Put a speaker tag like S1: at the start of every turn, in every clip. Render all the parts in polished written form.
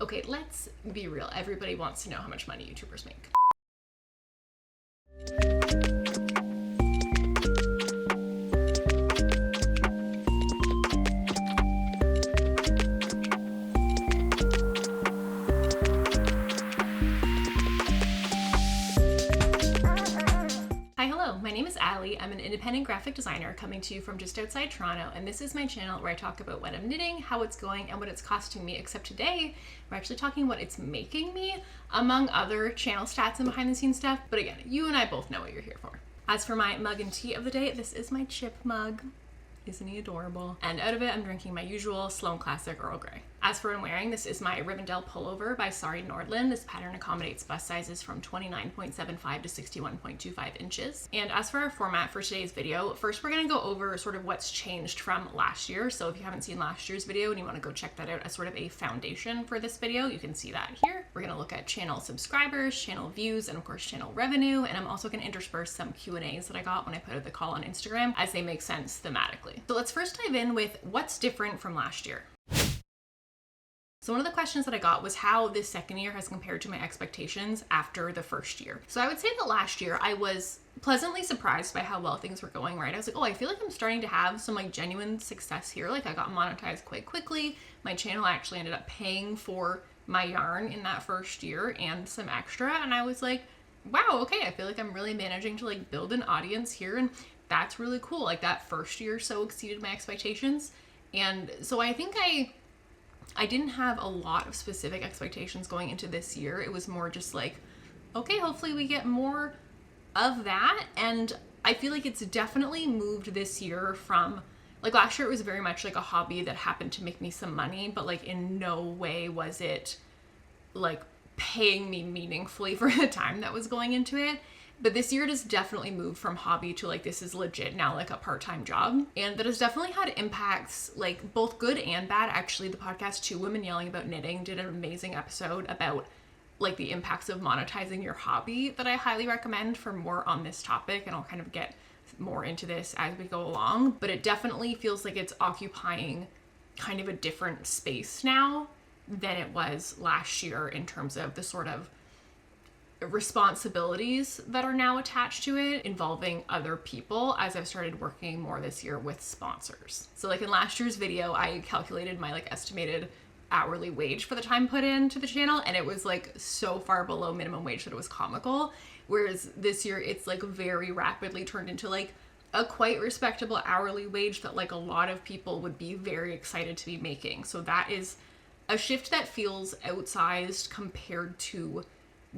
S1: Okay, let's be real. Everybody wants to know how much money YouTubers make. My name is Allie. I'm an independent graphic designer coming to you from just outside Toronto, and this is my channel where I talk about what I'm knitting, how it's going, and what it's costing me, except today we're actually talking what it's making me, among other channel stats and behind the scenes stuff. But again, you and I both know what you're here for. As for my mug and tea of the day, this is my chip mug. Isn't he adorable? And out of it, I'm drinking my usual Sloan Classic Earl Grey. As for what I'm wearing, this is my Rivendell pullover by Sari Nordland. This pattern accommodates bust sizes from 29.75 to 61.25 inches. And as for our format for today's video, first we're gonna go over sort of what's changed from last year. So if you haven't seen last year's video and you wanna go check that out as sort of a foundation for this video, you can see that here. We're gonna look at channel subscribers, channel views, and of course channel revenue. And I'm also gonna intersperse some Q&As that I got when I put out the call on Instagram as they make sense thematically. So let's first dive in with what's different from last year. So one of the questions that I got was how this second year has compared to my expectations after the first year. So I would say that last year I was pleasantly surprised by how well things were going, right? I was like, oh, I feel like I'm starting to have some like genuine success here. Like I got monetized quite quickly. My channel actually ended up paying for my yarn in that first year and some extra. And I was like, wow, okay, I feel like I'm really managing to like build an audience here. And that's really cool. Like that first year so exceeded my expectations. And so I think I didn't have a lot of specific expectations going into this year. It was more just like, okay, hopefully we get more of that. And I feel like it's definitely moved this year from, like last year it was very much like a hobby that happened to make me some money, but like in no way was it like paying me meaningfully for the time that was going into it. But this year it has definitely moved from hobby to like, this is legit now like a part-time job. And that has definitely had impacts, like both good and bad. Actually, the podcast Two Women Yelling About Knitting did an amazing episode about like the impacts of monetizing your hobby that I highly recommend for more on this topic. And I'll kind of get more into this as we go along. But it definitely feels like it's occupying kind of a different space now than it was last year in terms of the sort of responsibilities that are now attached to it involving other people as I've started working more this year with sponsors. So like in last year's video, I calculated my like estimated hourly wage for the time put into the channel, and it was like so far below minimum wage that it was comical. Whereas this year it's like very rapidly turned into like a quite respectable hourly wage that like a lot of people would be very excited to be making. So that is a shift that feels outsized compared to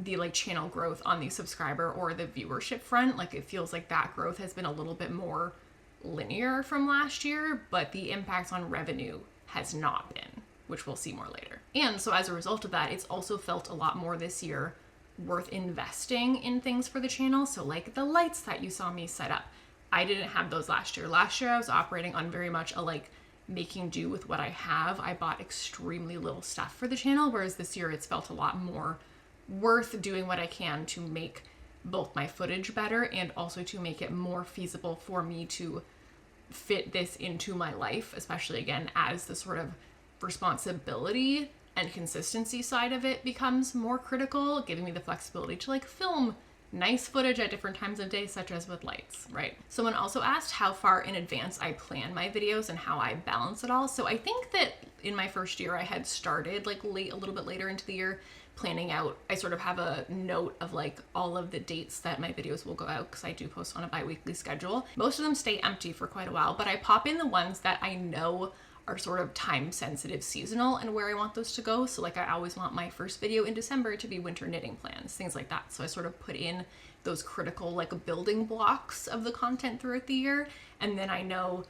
S1: the like channel growth on the subscriber or the viewership front. Like it feels like that growth has been a little bit more linear from last year, but the impact on revenue has not been, which we'll see more later. And so as a result of that, it's also felt a lot more this year worth investing in things for the channel. So like the lights that you saw me set up, I didn't have those last year. Last year I was operating on very much a like making do with what I have. I bought extremely little stuff for the channel, whereas this year it's felt a lot more worth doing what I can to make both my footage better and also to make it more feasible for me to fit this into my life, especially again as the sort of responsibility and consistency side of it becomes more critical, giving me the flexibility to like film nice footage at different times of day, such as with lights, right? Someone also asked how far in advance I plan my videos and how I balance it all. So I think that in my first year I had started like a little bit later into the year planning out. I sort of have a note of like all of the dates that my videos will go out because I do post on a bi-weekly schedule. Most of them stay empty for quite a while, but I pop in the ones that I know are sort of time sensitive, seasonal, and where I want those to go. So like I always want my first video in December to be winter knitting plans, things like that. So I sort of put in those critical like building blocks of the content throughout the year. And then I know,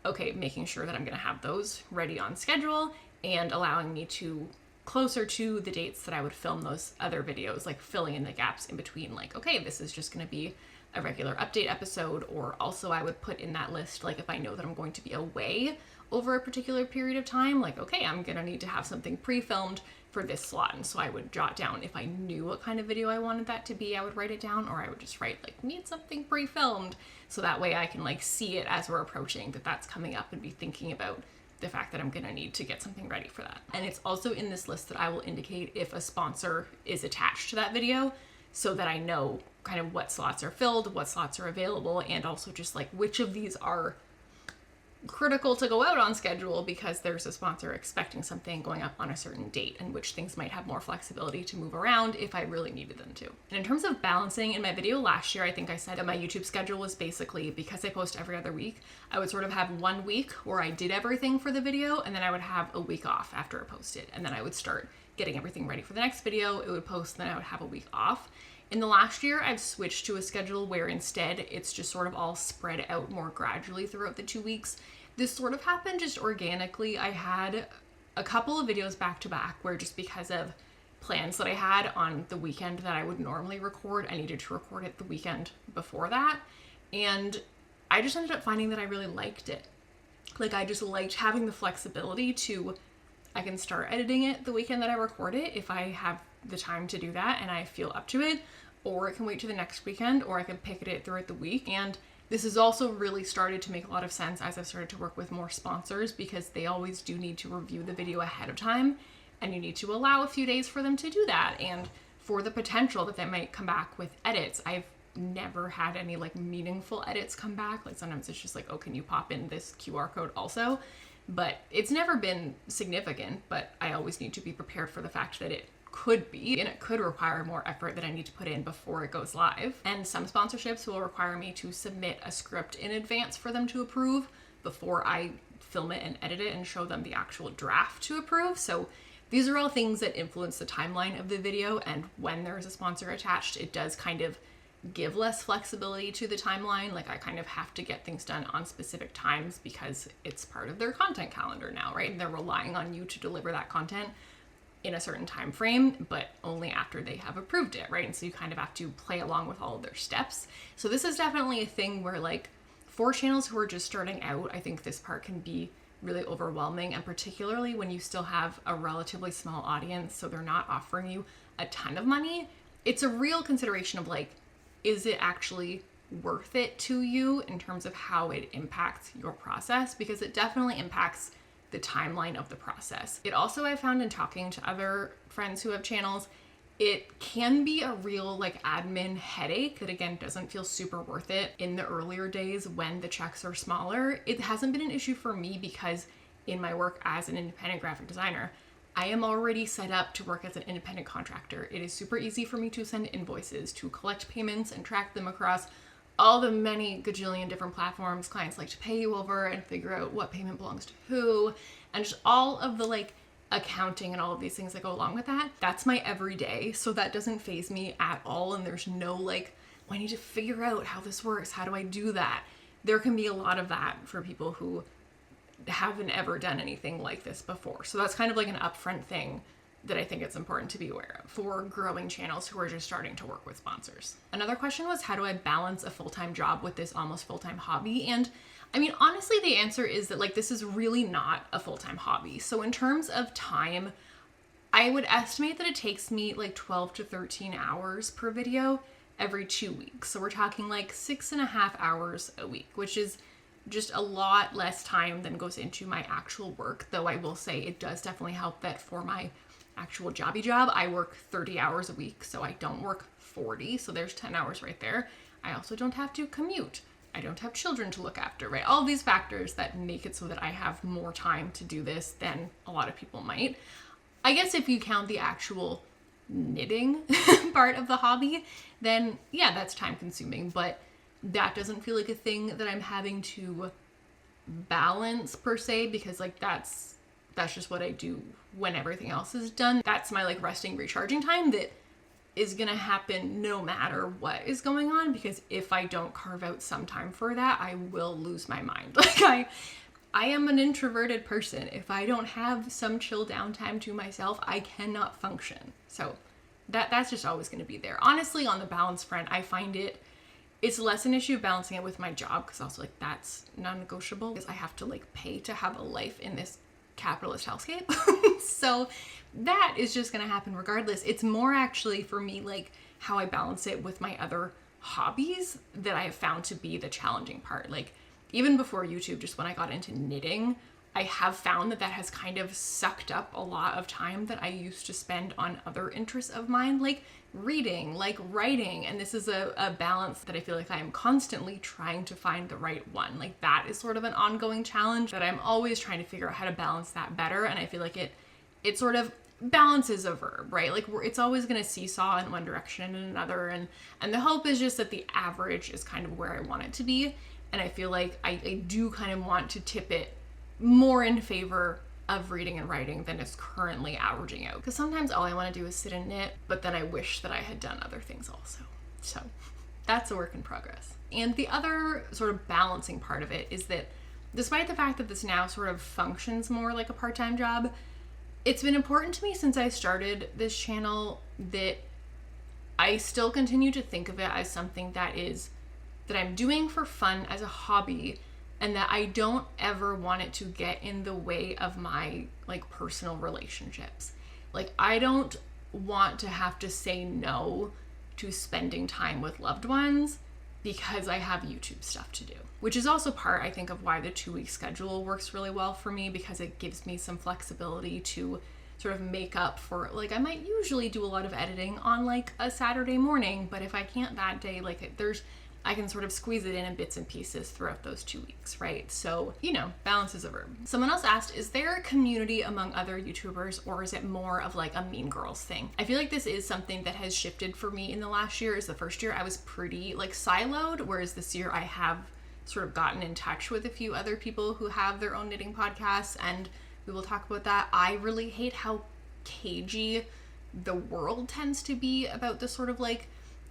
S1: okay, making sure that I'm gonna have those ready on schedule and allowing me to closer to the dates that I would film those other videos, like filling in the gaps in between, like, okay, this is just gonna be a regular update episode. Or also I would put in that list, like if I know that I'm going to be away over a particular period of time, like, okay, I'm gonna need to have something pre-filmed for this slot. And so I would jot down, if I knew what kind of video I wanted that to be, I would write it down, or I would just write like, need something pre-filmed. So that way I can like see it as we're approaching that that's coming up and be thinking about the fact that I'm gonna need to get something ready for that. And it's also in this list that I will indicate if a sponsor is attached to that video so that I know kind of what slots are filled, what slots are available, and also just like which of these are critical to go out on schedule because there's a sponsor expecting something going up on a certain date, and which things might have more flexibility to move around if I really needed them to. And in terms of balancing, in my video last year, I think I said that my YouTube schedule was basically, because I post every other week, I would sort of have 1 week where I did everything for the video, and then I would have a week off after I posted, and then I would start getting everything ready for the next video. It would post, then I would have a week off. In the last year, I've switched to a schedule where instead it's just sort of all spread out more gradually throughout the 2 weeks. This sort of happened just organically. I had a couple of videos back to back where, just because of plans that I had on the weekend that I would normally record, I needed to record it the weekend before that. And I just ended up finding that I really liked it. Like, I just liked having the flexibility to, I can start editing it the weekend that I record it if I have the time to do that and I feel up to it, or it can wait to the next weekend, or I can pick it throughout the week. And this has also really started to make a lot of sense as I've started to work with more sponsors, because they always do need to review the video ahead of time, and you need to allow a few days for them to do that, and for the potential that they might come back with edits. I've never had any like meaningful edits come back. Like, sometimes it's just like, oh, can you pop in this QR code also? But it's never been significant, but I always need to be prepared for the fact that it could be, and it could require more effort that I need to put in before it goes live. And some sponsorships will require me to submit a script in advance for them to approve before I film it and edit it and show them the actual draft to approve. So these are all things that influence the timeline of the video, and when there is a sponsor attached, it does kind of give less flexibility to the timeline. Like, I kind of have to get things done on specific times because it's part of their content calendar now, right? And they're relying on you to deliver that content in a certain time frame, but only after they have approved it, right? And so you kind of have to play along with all of their steps. So this is definitely a thing where, like, for channels who are just starting out, I think this part can be really overwhelming, and particularly when you still have a relatively small audience, so they're not offering you a ton of money. It's a real consideration of like, is it actually worth it to you in terms of how it impacts your process? Because it definitely impacts the timeline of the process. It also, I found in talking to other friends who have channels, it can be a real like admin headache that, again, doesn't feel super worth it in the earlier days when the checks are smaller. It hasn't been an issue for me because in my work as an independent graphic designer, I am already set up to work as an independent contractor. It is super easy for me to send invoices, to collect payments and track them across all the many gajillion different platforms clients like to pay you over, and figure out what payment belongs to who, and just all of the like accounting and all of these things that go along with that. That's my everyday, so that doesn't faze me at all. And there's no like, oh, I need to figure out how this works. How do I do that? There can be a lot of that for people who haven't ever done anything like this before. So that's kind of like an upfront thing that I think it's important to be aware of for growing channels who are just starting to work with sponsors. Another question was, how do I balance a full-time job with this almost full-time hobby? And I mean, honestly, the answer is that like, this is really not a full-time hobby. So in terms of time, I would estimate that it takes me like 12 to 13 hours per video every 2 weeks. So we're talking like 6.5 hours a week, which is just a lot less time than goes into my actual work. Though I will say it does definitely help that for my actual jobby job, I work 30 hours a week, so I don't work 40, so there's 10 hours right there. I also don't have to commute. I don't have children to look after, right? All these factors that make it so that I have more time to do this than a lot of people might. I guess if you count the actual knitting part of the hobby, then yeah, that's time consuming, but that doesn't feel like a thing that I'm having to balance per se, because like that's just what I do when everything else is done. That's my like resting, recharging time that is gonna happen no matter what is going on, because if I don't carve out some time for that, I will lose my mind. Like I am an introverted person. If I don't have some chill downtime to myself, I cannot function. So that's just always gonna be there. Honestly, on the balance front, I find it's less an issue balancing it with my job, because also like that's non-negotiable, because I have to like pay to have a life in this capitalist hellscape. So that is just gonna happen regardless. It's more actually for me like how I balance it with my other hobbies that I have found to be the challenging part. Like even before YouTube, just when I got into knitting, I have found that that has kind of sucked up a lot of time that I used to spend on other interests of mine, like reading, like writing. And this is a balance that I feel like I am constantly trying to find the right one. Like that is sort of an ongoing challenge that I'm always trying to figure out how to balance that better. And I feel like it sort of balance is a verb, right? Like it's always going to seesaw in one direction and another. And the hope is just that the average is kind of where I want it to be. And I feel like I do kind of want to tip it more in favor of reading and writing than is currently averaging out. Because sometimes all I want to do is sit and knit, but then I wish that I had done other things also. So that's a work in progress. And the other sort of balancing part of it is that despite the fact that this now sort of functions more like a part-time job, it's been important to me since I started this channel that I still continue to think of it as something that I'm doing for fun as a hobby, and that I don't ever want it to get in the way of my like personal relationships. Like I don't want to have to say no to spending time with loved ones because I have YouTube stuff to do, which is also part, I think, of why the 2-week schedule works really well for me, because it gives me some flexibility to sort of make up for, like, I might usually do a lot of editing on like a Saturday morning, but if I can't that day, like I can sort of squeeze it in bits and pieces throughout those 2 weeks, right? So, balance is a verb. Someone else asked, is there a community among other YouTubers, or is it more of like a Mean Girls thing? I feel like this is something that has shifted for me in the last year. Is the first year I was pretty like siloed, whereas this year I have sort of gotten in touch with a few other people who have their own knitting podcasts, and we will talk about that. I really hate how cagey the world tends to be about the sort of like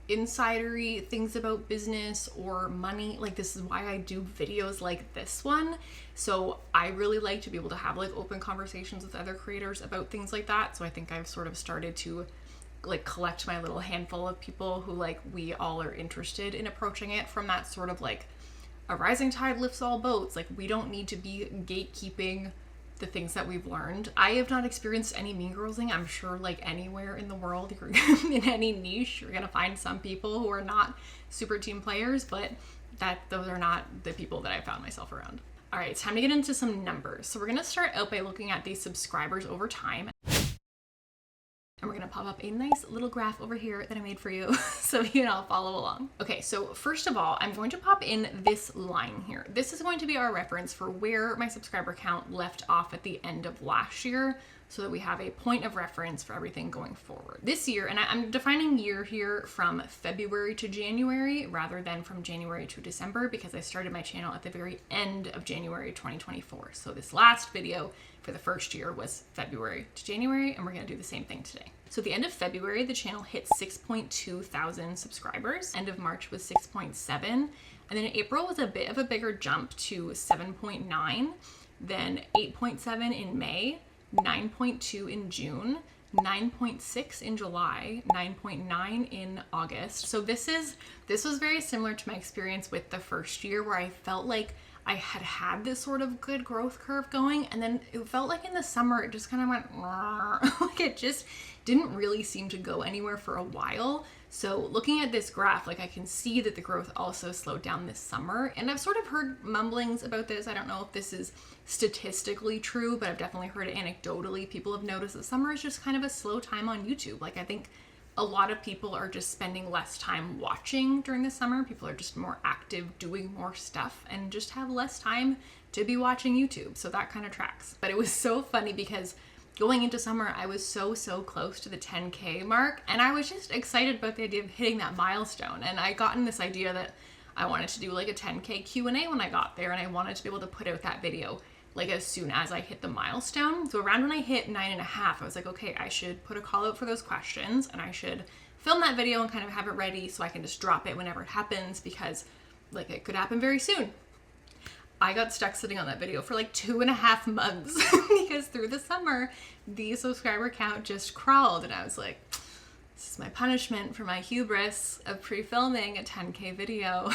S1: insidery things about business or money. Like this is why I do videos like this one. So I really like to be able to have like open conversations with other creators about things like that. So I think I've sort of started to like collect my little handful of people who like we all are interested in approaching it from that sort of like a rising tide lifts all boats. Like we don't need to be gatekeeping the things that we've learned. I have not experienced any Mean Girlsing. I'm sure like anywhere in the world, you're in any niche, you're gonna find some people who are not super team players, but those are not the people that I found myself around. All right, it's time to get into some numbers. So we're gonna start out by looking at these subscribers over time. And we're gonna pop up a nice little graph over here that I made for you so you can all follow along. Okay, so first of all, I'm going to pop in this line here. This is going to be our reference for where my subscriber count left off at the end of last year, so that we have a point of reference for everything going forward. This year, and I'm defining year here from February to January rather than from January to December, because I started my channel at the very end of January 2024. So this last video for the first year was February to January, and we're gonna do the same thing today. So at the end of February, the channel hit 6.2 thousand subscribers. End of March was 6.7. And then April was a bit of a bigger jump to 7.9, then 8.7 in May, 9.2 in June, 9.6 in July, 9.9 in August. So this was very similar to my experience with the first year, where I felt like I had this sort of good growth curve going, and then it felt like in the summer it just kind of went like it just didn't really seem to go anywhere for a while. So looking at this graph, like I can see that the growth also slowed down this summer, and I've sort of heard mumblings about this. I don't know if this is statistically true, but I've definitely heard it anecdotally. People have noticed that summer is just kind of a slow time on YouTube. Like I think a lot of people are just spending less time watching during the summer. People are just more active doing more stuff and just have less time to be watching YouTube. So that kind of tracks. But it was so funny because going into summer, I was so close to the 10K mark, and I was just excited about the idea of hitting that milestone. And I got in this idea that I wanted to do like a 10K Q&A when I got there, and I wanted to be able to put out that video like as soon as I hit the milestone. So around when I hit 9.5, I was like, okay, I should put a call out for those questions, and I should film that video and kind of have it ready so I can just drop it whenever it happens, because like it could happen very soon. I got stuck sitting on that video for like 2.5 months because through the summer, the subscriber count just crawled, and I was like, this is my punishment for my hubris of pre-filming a 10K video.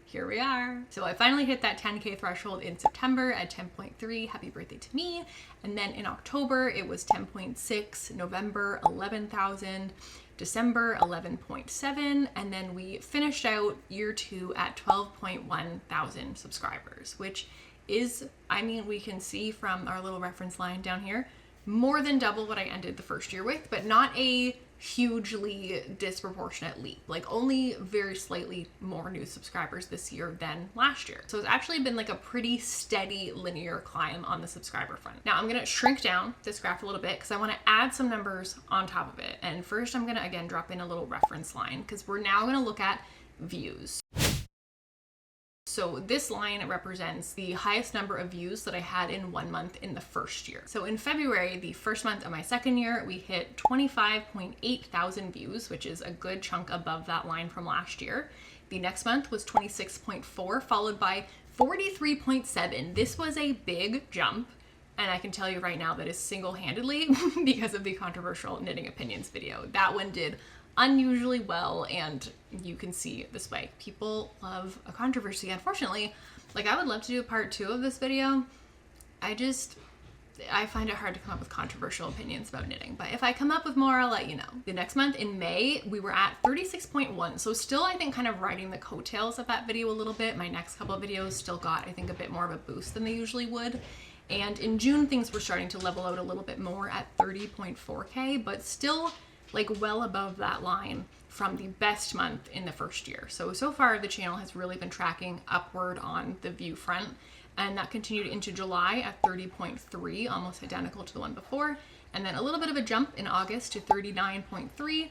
S1: Here we are. So I finally hit that 10K threshold in September at 10.3. Happy birthday to me. And then in October, it was 10.6, November, 11,000, December, 11.7. And then we finished out year 2 at 12.1 thousand subscribers, which is, I mean, we can see from our little reference line down here, more than double what I ended the first year with, but not a hugely disproportionate leap. Like only very slightly more new subscribers this year than last year. So it's actually been like a pretty steady linear climb on the subscriber front. Now I'm gonna shrink down this graph a little bit because I want to add some numbers on top of it. And first I'm gonna again drop in a little reference line because we're now gonna look at views. So this line represents the highest number of views that I had in 1 month in the first year. So in February, the first month of my second year, we hit 25.8 thousand views, which is a good chunk above that line from last year. The next month was 26.4, followed by 43.7. This was a big jump. And I can tell you right now that is single-handedly because of the controversial knitting opinions video. That one did unusually well, and you can see the spike. People love a controversy. Unfortunately, like I would love to do a part 2 of this video. I find it hard to come up with controversial opinions about knitting, but if I come up with more, I'll let you know. The next month in May, we were at 36.1. So still, I think, kind of riding the coattails of that video a little bit. My next couple of videos still got, I think, a bit more of a boost than they usually would. And in June, things were starting to level out a little bit more at 30.4K, but still like well above that line from the best month in the first year. So far the channel has really been tracking upward on the view front, and that continued into July at 30.3, almost identical to the one before. And then a little bit of a jump in August to 39.3,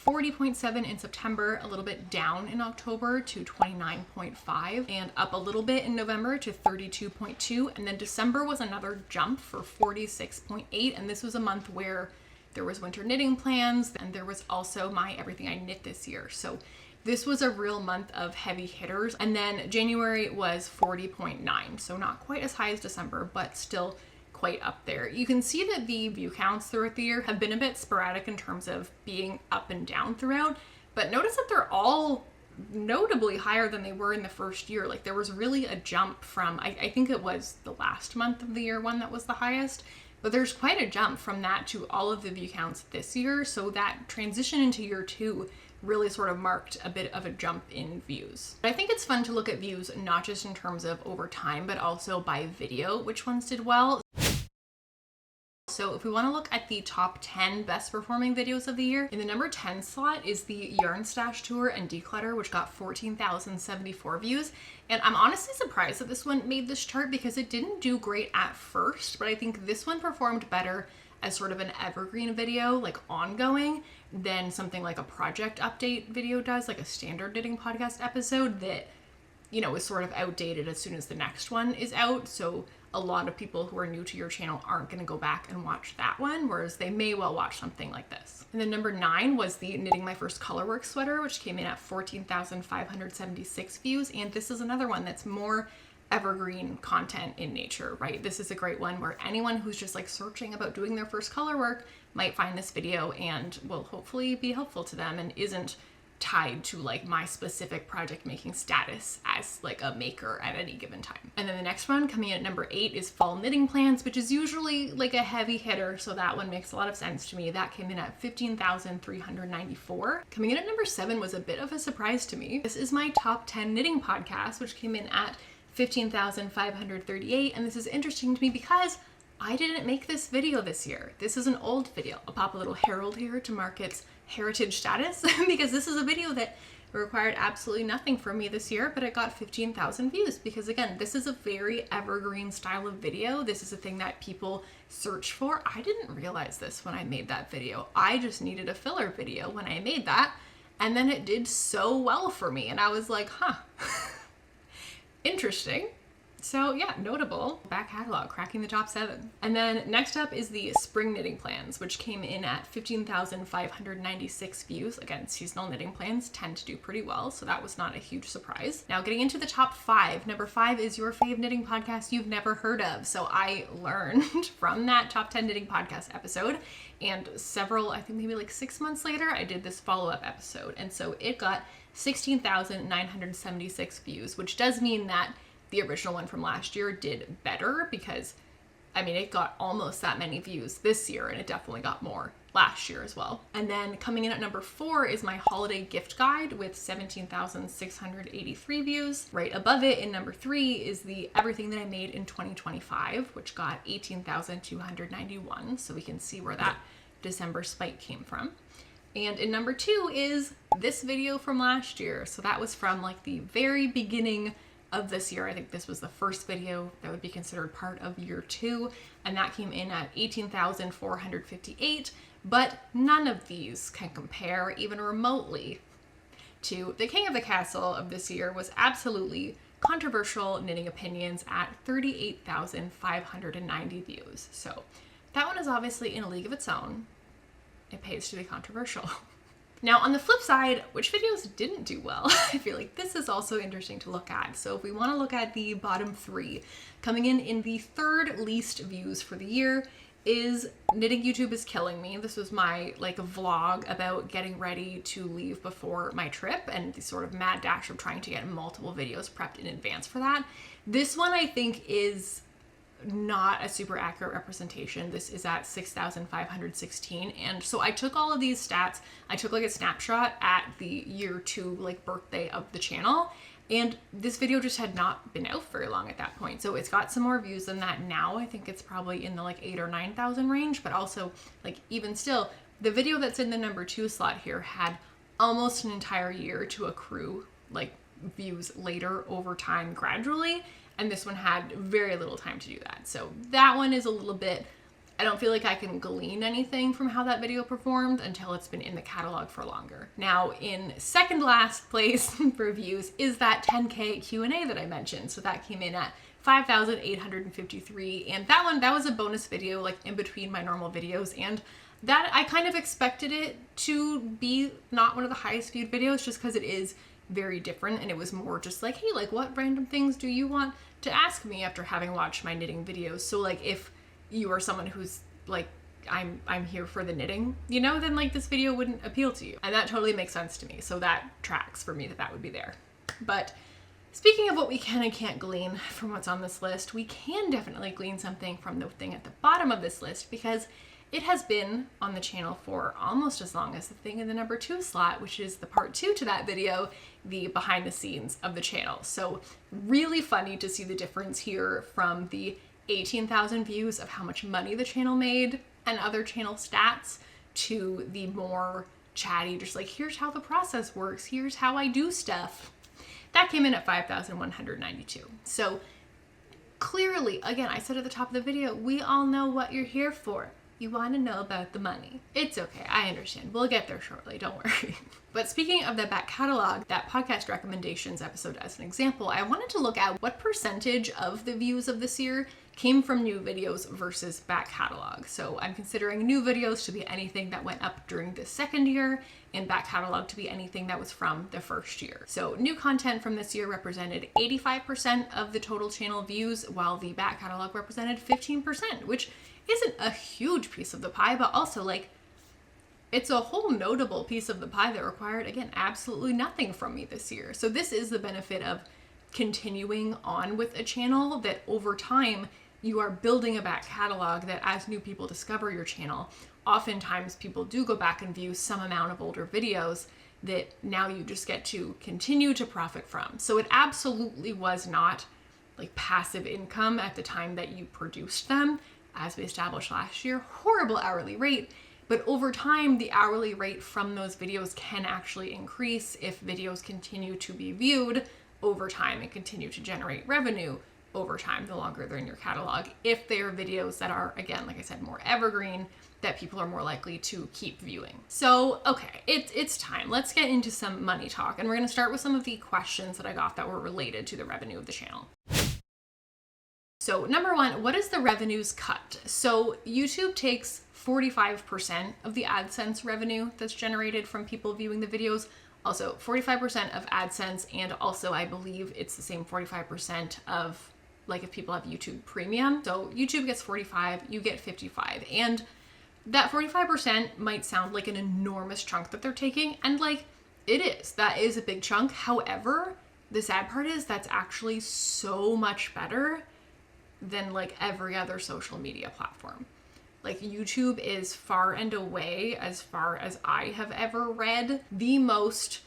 S1: 40.7 in September, a little bit down in October to 29.5, and up a little bit in November to 32.2. And then December was another jump for 46.8. And this was a month where there was winter knitting plans, and there was also my Everything I Knit this year. So this was a real month of heavy hitters. And then January was 40.9. So not quite as high as December, but still quite up there. You can see that the view counts throughout the year have been a bit sporadic in terms of being up and down throughout, but notice that they're all notably higher than they were in the first year. Like there was really a jump from, I think it was the last month of the year one that was the highest. But there's quite a jump from that to all of the view counts this year. So that transition into year 2 really sort of marked a bit of a jump in views. But I think it's fun to look at views not just in terms of over time, but also by video, which ones did well. So if we want to look at the top 10 best performing videos of the year, in the number 10 slot is the Yarn Stash Tour and Declutter, which got 14,074 views. And I'm honestly surprised that this one made this chart because it didn't do great at first, but I think this one performed better as sort of an evergreen video, like ongoing, than something like a project update video does, like a standard knitting podcast episode that, you know, is sort of outdated as soon as the next one is out. So a lot of people who are new to your channel aren't going to go back and watch that one, whereas they may well watch something like this. And then number 9 was the Knitting My First Colorwork sweater, which came in at 14,576 views. And this is another one that's more evergreen content in nature, right? This is a great one where anyone who's just like searching about doing their first colorwork might find this video and will hopefully be helpful to them and isn't tied to like my specific project making status as like a maker at any given time. And then the next one coming in at number 8 is Fall Knitting Plans, which is usually like a heavy hitter, so that one makes a lot of sense to me. That came in at 15,394. Coming in at number 7 was a bit of a surprise to me. This is my top 10 knitting podcast, which came in at 15,538, and this is interesting to me because I didn't make this video this year. This is an old video. I'll pop a little herald here to mark its heritage status because this is a video that required absolutely nothing from me this year, but it got 15,000 views because, again, this is a very evergreen style of video. This is a thing that people search for. I didn't realize this when I made that video. I just needed a filler video when I made that, and then it did so well for me, and I was like, huh, interesting. So yeah, notable. Back catalog, cracking the top 7. And then next up is the Spring Knitting Plans, which came in at 15,596 views. Again, seasonal knitting plans tend to do pretty well, so that was not a huge surprise. Now getting into the top 5. Number 5 is your fave knitting podcast you've never heard of. So I learned from that top 10 knitting podcast episode, and several, I think maybe like 6 months later, I did this follow-up episode. And so it got 16,976 views, which does mean that the original one from last year did better because, I mean, it got almost that many views this year, and it definitely got more last year as well. And then coming in at number 4 is my holiday gift guide with 17,683 views. Right above it in number 3 is the everything that I made in 2025, which got 18,291. So we can see where that December spike came from. And in number 2 is this video from last year. So that was from like the very beginning of this year. I think this was the first video that would be considered part of year 2, and that came in at 18,458. But none of these can compare even remotely to the king of the castle of this year was absolutely controversial knitting opinions at 38,590 views. So that one is obviously in a league of its own. It pays to be controversial. Now, on the flip side, which videos didn't do well? I feel like this is also interesting to look at. So if we want to look at the bottom 3, coming in the third least views for the year is Knitting YouTube is Killing Me. This was my like vlog about getting ready to leave before my trip and the sort of mad dash of trying to get multiple videos prepped in advance for that. This one I think is not a super accurate representation. This is at 6,516. And so I took all of these stats. I took like a snapshot at the year 2 like birthday of the channel. And this video just had not been out very long at that point. So it's got some more views than that now. I think it's probably in the like 8,000 or 9,000 range, but also like even still, the video that's in the number 2 slot here had almost an entire year to accrue like views later over time gradually. And this one had very little time to do that. So that one is a little bit, I don't feel like I can glean anything from how that video performed until it's been in the catalog for longer. Now, in second last place for views is that 10K Q&A that I mentioned. So that came in at 5,853. And that was a bonus video like in between my normal videos. And that I kind of expected it to be not one of the highest viewed videos just because it is very different, and it was more just like, hey, like what random things do you want to ask me after having watched my knitting videos? So like if you are someone who's like, I'm here for the knitting, you know, then like this video wouldn't appeal to you. And that totally makes sense to me. So that tracks for me that would be there. But speaking of what we can and can't glean from what's on this list, we can definitely glean something from the thing at the bottom of this list because it has been on the channel for almost as long as the thing in the number 2 slot, which is the part 2 to that video, the behind the scenes of the channel. So really funny to see the difference here from the 18,000 views of how much money the channel made and other channel stats to the more chatty, just like, here's how the process works, here's how I do stuff. That came in at 5,192. So clearly, again, I said at the top of the video, we all know what you're here for. You want to know about the money. It's okay, I understand. We'll get there shortly, don't worry. But speaking of the back catalog, that podcast recommendations episode as an example, I wanted to look at what percentage of the views of this year came from new videos versus back catalog. So I'm considering new videos to be anything that went up during the second year and back catalog to be anything that was from the first year. So new content from this year represented 85% of the total channel views, while the back catalog represented 15%, which isn't a huge piece of the pie, but also like it's a whole notable piece of the pie that required, again, absolutely nothing from me this year. So this is the benefit of continuing on with a channel, that over time you are building a back catalog that as new people discover your channel, oftentimes people do go back and view some amount of older videos that now you just get to continue to profit from. So it absolutely was not like passive income at the time that you produced them. As we established last year, horrible hourly rate, but over time, the hourly rate from those videos can actually increase if videos continue to be viewed over time and continue to generate revenue over time, the longer they're in your catalog. If they are videos that are, again, like I said, more evergreen, that people are more likely to keep viewing. So, okay, it's time. Let's get into some money talk, and we're gonna start with some of the questions that I got that were related to the revenue of the channel. So number 1, what is the revenues cut? So YouTube takes 45% of the AdSense revenue that's generated from people viewing the videos. Also 45% of AdSense, and also I believe it's the same 45% of like if people have YouTube Premium. So YouTube gets 45, you get 55. And that 45% might sound like an enormous chunk that they're taking, and like it is. That is a big chunk. However, the sad part is that's actually so much better than like every other social media platform. Like YouTube is far and away, as far as I have ever read, the most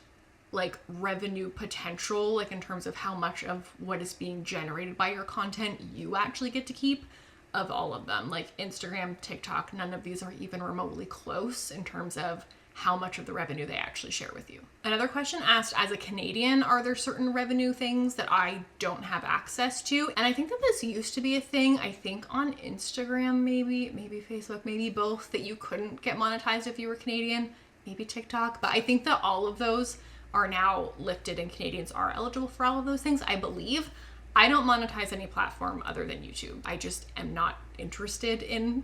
S1: like revenue potential, like in terms of how much of what is being generated by your content you actually get to keep of all of them. Like Instagram, TikTok, none of these are even remotely close in terms of how much of the revenue they actually share with you. Another question asked, as a Canadian, are there certain revenue things that I don't have access to? And I think that this used to be a thing, I think on Instagram, maybe Facebook, maybe both, that you couldn't get monetized if you were Canadian, maybe TikTok. But I think that all of those are now lifted and Canadians are eligible for all of those things, I believe. I don't monetize any platform other than YouTube. I just am not interested in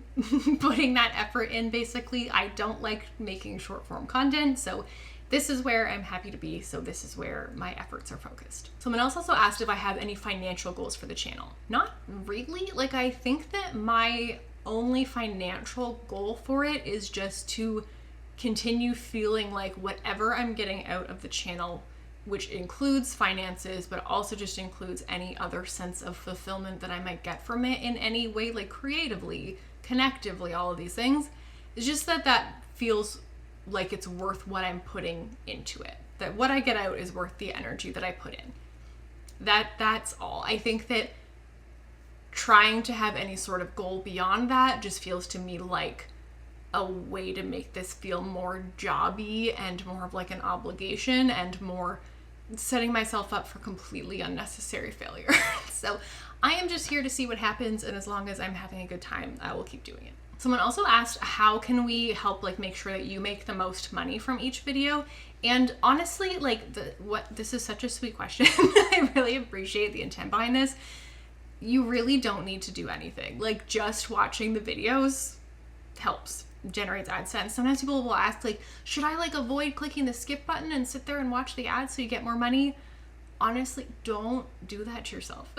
S1: putting that effort in, basically. I don't like making short form content, so this is where I'm happy to be, so this is where my efforts are focused. Someone else also asked if I have any financial goals for the channel. Not really. Like, I think that my only financial goal for it is just to continue feeling like whatever I'm getting out of the channel, which includes finances, but also just includes any other sense of fulfillment that I might get from it in any way, like creatively, connectively, all of these things. It's just that feels like it's worth what I'm putting into it. That what I get out is worth the energy that I put in. That's all. I think that trying to have any sort of goal beyond that just feels to me like a way to make this feel more jobby and more of like an obligation and more setting myself up for completely unnecessary failure. So I am just here to see what happens, and as long as I'm having a good time, I will keep doing it. Someone also asked, how can we help like make sure that you make the most money from each video? And honestly, like this is such a sweet question. I really appreciate the intent behind this. You really don't need to do anything. Like, just watching the videos helps, generates AdSense. Sometimes people will ask, like, should I like avoid clicking the skip button and sit there and watch the ads so you get more money? Honestly, don't do that to yourself.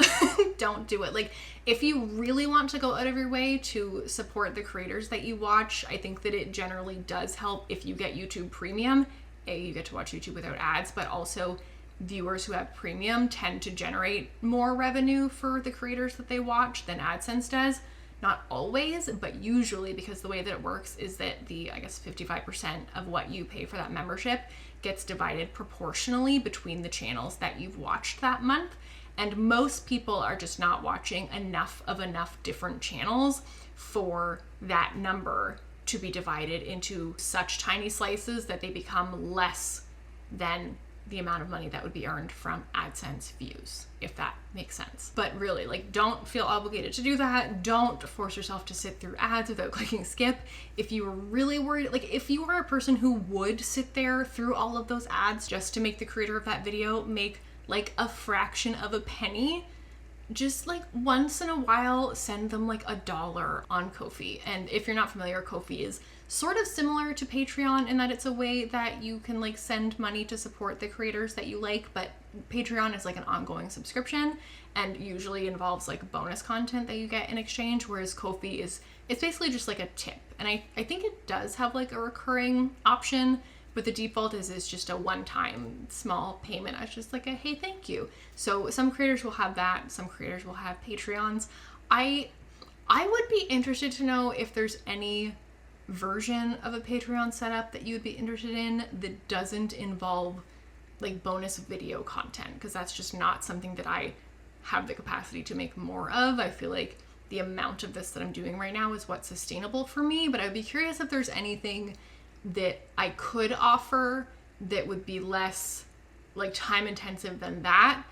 S1: Don't do it. Like, if you really want to go out of your way to support the creators that you watch, I think that it generally does help if you get YouTube Premium. You get to watch YouTube without ads, but also viewers who have Premium tend to generate more revenue for the creators that they watch than AdSense does. Not always, but usually, because the way that it works is that the, I guess, 55% of what you pay for that membership gets divided proportionally between the channels that you've watched that month. And most people are just not watching enough different channels for that number to be divided into such tiny slices that they become less than the amount of money that would be earned from AdSense views, if that makes sense. But really, like, don't feel obligated to do that. Don't force yourself to sit through ads without clicking skip. If you were really worried, like if you are a person who would sit there through all of those ads just to make the creator of that video make like a fraction of a penny, just like once in a while send them like $1 on Ko-fi. And if you're not familiar, Ko-fi is sort of similar to Patreon in that it's a way that you can like send money to support the creators that you like, but Patreon is like an ongoing subscription and usually involves like bonus content that you get in exchange, whereas Ko-fi it's basically just like a tip. And I think it does have like a recurring option, but the default is just a one-time small payment as just like a hey, thank you. So some creators will have that, some creators will have Patreons. I would be interested to know if there's any version of a Patreon setup that you would be interested in that doesn't involve like bonus video content, because that's just not something that I have the capacity to make more of. I feel like the amount of this that I'm doing right now is what's sustainable for me, but I would be curious if there's anything that I could offer that would be less like time intensive than that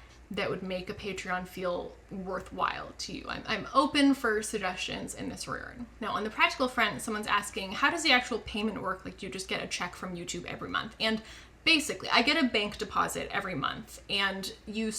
S1: would make a Patreon feel worthwhile to you. I'm open for suggestions in this regard. Now, on the practical front, someone's asking, how does the actual payment work? Like, do you just get a check from YouTube every month? And basically, I get a bank deposit every month, and you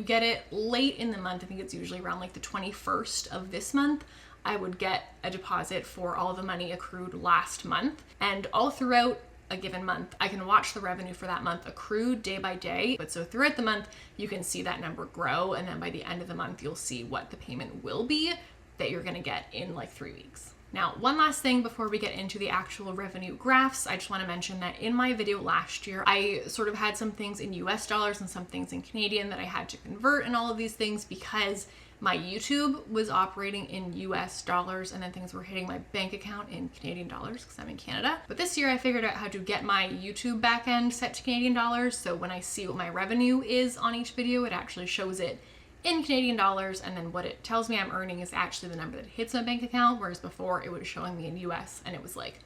S1: get it late in the month. I think it's usually around like the 21st of this month. I would get a deposit for all the money accrued last month, and all throughout a given month, I can watch the revenue for that month accrued day by day. But so throughout the month, you can see that number grow, and then by the end of the month, you'll see what the payment will be that you're gonna get in like 3 weeks. Now, one last thing before we get into the actual revenue graphs, I just want to mention that in my video last year, I sort of had some things in US dollars and some things in Canadian that I had to convert and all of these things because my YouTube was operating in US dollars, and then things were hitting my bank account in Canadian dollars because I'm in Canada. But this year I figured out how to get my YouTube backend set to Canadian dollars, so when I see what my revenue is on each video, it actually shows it in Canadian dollars, and then what it tells me I'm earning is actually the number that hits my bank account, whereas before it was showing me in US, and it was like,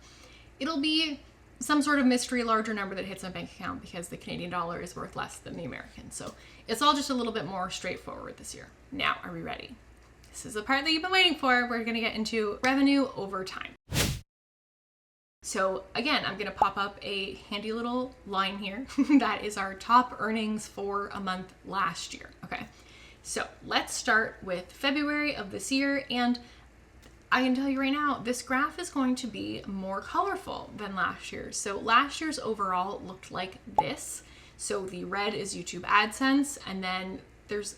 S1: it'll be some sort of mystery larger number that hits my bank account because the Canadian dollar is worth less than the American. So it's all just a little bit more straightforward this year. Now, are we ready? This is the part that you've been waiting for. We're gonna get into revenue over time. So again, I'm gonna pop up a handy little line here. That is our top earnings for a month last year, okay? So let's start with February of this year, and I can tell you right now, this graph is going to be more colorful than last year's. So last year's overall looked like this. So the red is YouTube AdSense, and then there's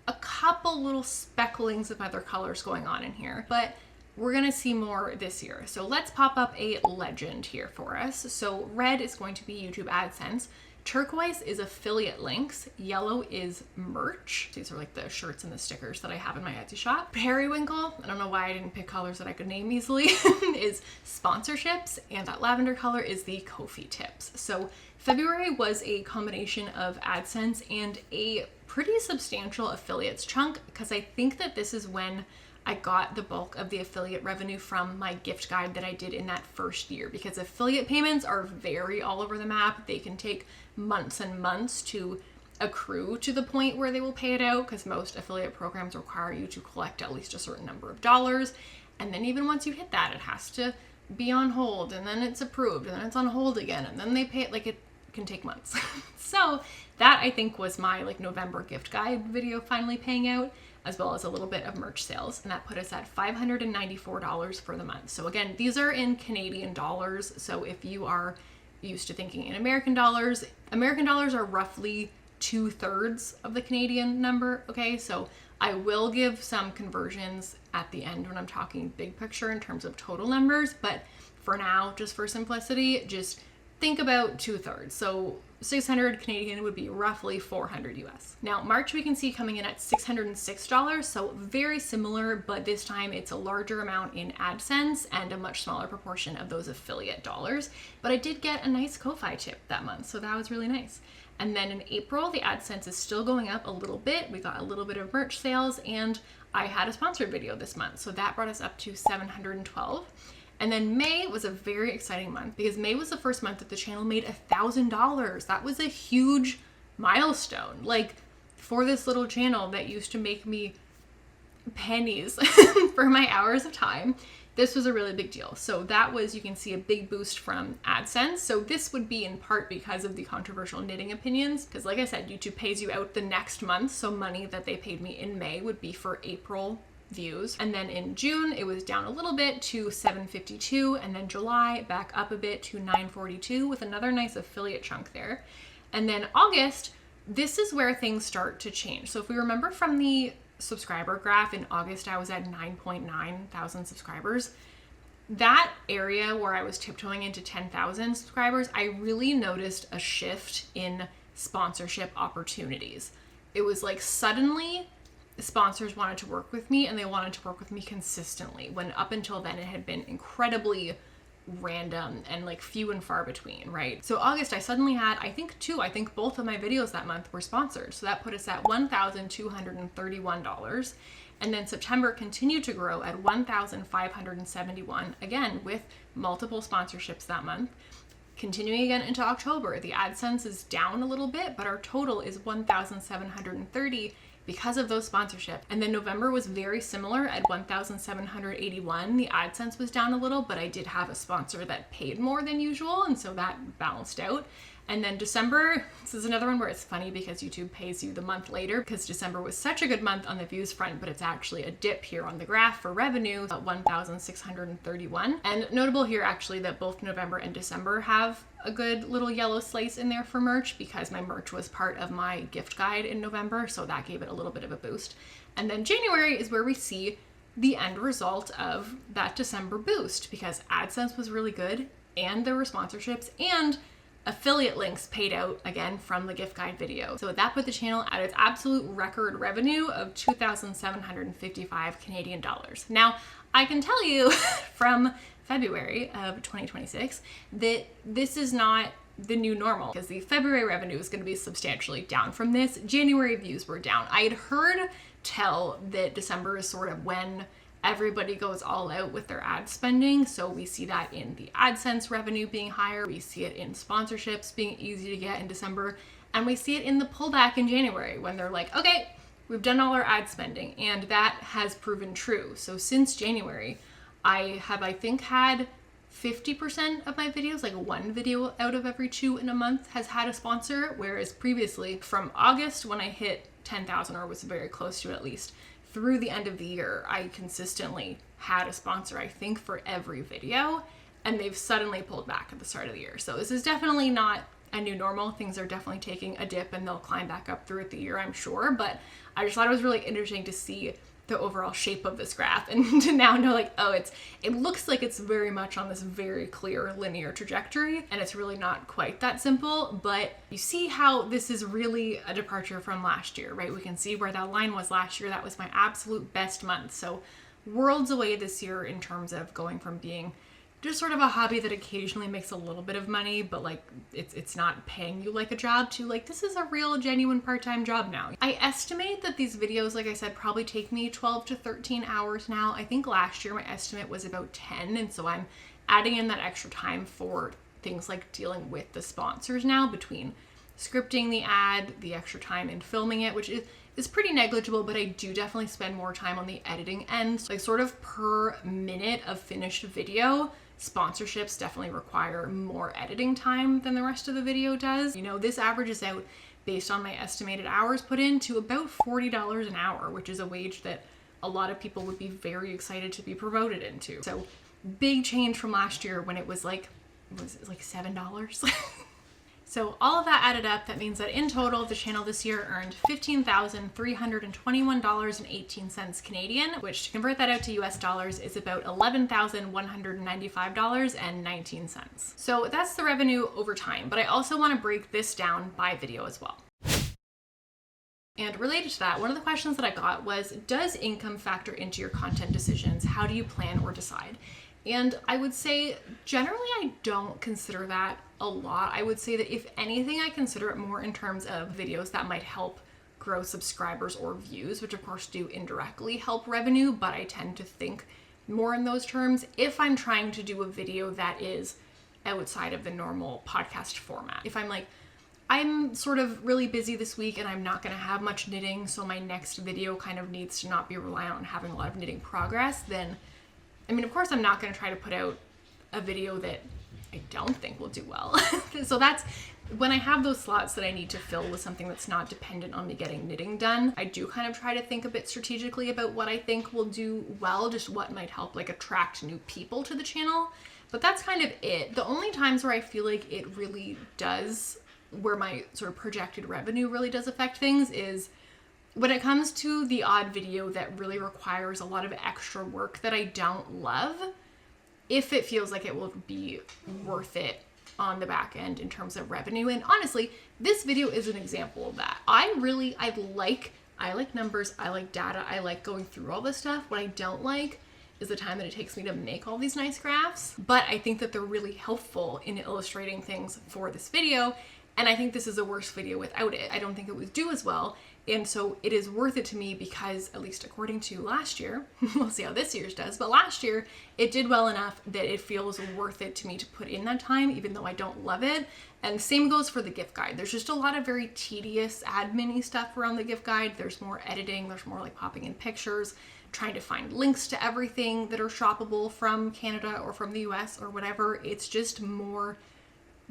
S1: a couple little specklings of other colors going on in here, but we're gonna see more this year. So let's pop up a legend here for us. So red is going to be YouTube AdSense. Turquoise is affiliate links. Yellow is merch. These are like the shirts and the stickers that I have in my Etsy shop. Periwinkle, I don't know why I didn't pick colors that I could name easily, is sponsorships. And that lavender color is the Ko-fi tips. So February was a combination of AdSense and a pretty substantial affiliates chunk, because I think that this is when I got the bulk of the affiliate revenue from my gift guide that I did in that first year, because affiliate payments are very all over the map. They can take months and months to accrue to the point where they will pay it out, because most affiliate programs require you to collect at least a certain number of dollars. And then even once you hit that, it has to be on hold, and then it's approved, and then it's on hold again, and then they pay it. Like, it can take months. So that, I think, was my like November gift guide video finally paying out, as well as a little bit of merch sales. And that put us at $594 for the month. So again, these are in Canadian dollars. So if you are used to thinking in American dollars are roughly 2/3 of the Canadian number, okay? So I will give some conversions at the end when I'm talking big picture in terms of total numbers, but for now, just for simplicity, just think about 2/3. So 600 Canadian would be roughly 400 US. Now, March we can see coming in at $606, so very similar, but this time it's a larger amount in AdSense and a much smaller proportion of those affiliate dollars. But I did get a nice Ko-fi tip that month, so that was really nice. And then in April, the AdSense is still going up a little bit. We got a little bit of merch sales, and I had a sponsored video this month, so that brought us up to $712. And then May was a very exciting month, because May was the first month that the channel made $1,000. That was a huge milestone. Like, for this little channel that used to make me pennies for my hours of time, this was a really big deal. So that was, you can see, a big boost from AdSense. So this would be in part because of the controversial knitting opinions, because like I said, YouTube pays you out the next month. So money that they paid me in May would be for April views. And then in June, it was down a little bit to 752, and then July back up a bit to 942 with another nice affiliate chunk there. And then August, this is where things start to change. So if we remember from the subscriber graph, in August I was at 9.9 thousand subscribers. That area where I was tiptoeing into 10,000 subscribers, I really noticed a shift in sponsorship opportunities. It was like suddenly sponsors wanted to work with me, and they wanted to work with me consistently, when up until then it had been incredibly random and like few and far between, right? So August, I suddenly had, I think both of my videos that month were sponsored. So that put us at $1,231. And then September continued to grow at $1,571, again, with multiple sponsorships that month. Continuing again into October, the AdSense is down a little bit, but our total is $1,730 because of those sponsorships. And then November was very similar at $1,781. The AdSense was down a little, but I did have a sponsor that paid more than usual, and so that balanced out. And then December, this is another one where it's funny because YouTube pays you the month later, because December was such a good month on the views front, but it's actually a dip here on the graph for revenue at 1,631. And notable here actually that both November and December have a good little yellow slice in there for merch, because my merch was part of my gift guide in November, so that gave it a little bit of a boost. And then January is where we see the end result of that December boost, because AdSense was really good and there were sponsorships, and affiliate links paid out again from the gift guide video. So that put the channel at its absolute record revenue of 2,755 Canadian dollars. Now, I can tell you from February of 2026 that this is not the new normal, because the February revenue is going to be substantially down from this. January views were down. I had heard tell that December is sort of when everybody goes all out with their ad spending. So we see that in the AdSense revenue being higher. We see it in sponsorships being easy to get in December. And we see it in the pullback in January when they're like, okay, we've done all our ad spending. And that has proven true. So since January, I think, had 50% of my videos, like one video out of every 2 in a month, has had a sponsor. Whereas previously, from August when I hit 10,000, or was very close to it at least, through the end of the year, I consistently had a sponsor, I think, for every video, and they've suddenly pulled back at the start of the year. So this is definitely not a new normal. Things are definitely taking a dip, and they'll climb back up throughout the year, I'm sure. But I just thought it was really interesting to see the overall shape of this graph and to now know, like, oh, it looks like it's very much on this very clear linear trajectory, and it's really not quite that simple. But you see how this is really a departure from last year, right? We can see where that line was last year. That was my absolute best month. So worlds away this year in terms of going from being just sort of a hobby that occasionally makes a little bit of money, but like it's not paying you like a job, to like, this is a real genuine part-time job now. I estimate that these videos, like I said, probably take me 12 to 13 hours now. I think last year my estimate was about 10, and so I'm adding in that extra time for things like dealing with the sponsors now, between scripting the ad, the extra time in filming it, which is pretty negligible, but I do definitely spend more time on the editing end. Like, sort of per minute of finished video, sponsorships definitely require more editing time than the rest of the video does. You know, this averages out, based on my estimated hours put in, to about $40 an hour, which is a wage that a lot of people would be very excited to be promoted into. So big change from last year when it was like $7? So all of that added up, that means that in total, the channel this year earned $15,321.18 Canadian, which, to convert that out to US dollars, is about $11,195.19. So that's the revenue over time, but I also want to break this down by video as well. And related to that, one of the questions that I got was, does income factor into your content decisions? How do you plan or decide? And I would say, generally, I don't consider that a lot. I would say that if anything, I consider it more in terms of videos that might help grow subscribers or views, which of course do indirectly help revenue, but I tend to think more in those terms if I'm trying to do a video that is outside of the normal podcast format. If I'm like, I'm sort of really busy this week and I'm not going to have much knitting, so my next video kind of needs to not be reliant on having a lot of knitting progress, then I mean, of course, I'm not going to try to put out a video that I don't think will do well. So that's when I have those slots that I need to fill with something that's not dependent on me getting knitting done. I do kind of try to think a bit strategically about what I think will do well, just what might help like attract new people to the channel. But that's kind of it. The only times where I feel like it really does, where my sort of projected revenue really does affect things, is when it comes to the odd video that really requires a lot of extra work that I don't love. If it feels like it will be worth it on the back end in terms of revenue. And honestly, this video is an example of that. I like numbers, I like data, I like going through all this stuff. What I don't like is the time that it takes me to make all these nice graphs. But I think that they're really helpful in illustrating things for this video. And I think this is a worse video without it. I don't think it would do as well. And so it is worth it to me because, at least according to last year, we'll see how this year's does, but last year it did well enough that it feels worth it to me to put in that time, even though I don't love it. And same goes for the gift guide. There's just a lot of very tedious admin-y stuff around the gift guide. There's more editing, there's more like popping in pictures, trying to find links to everything that are shoppable from Canada or from the US or whatever. It's just more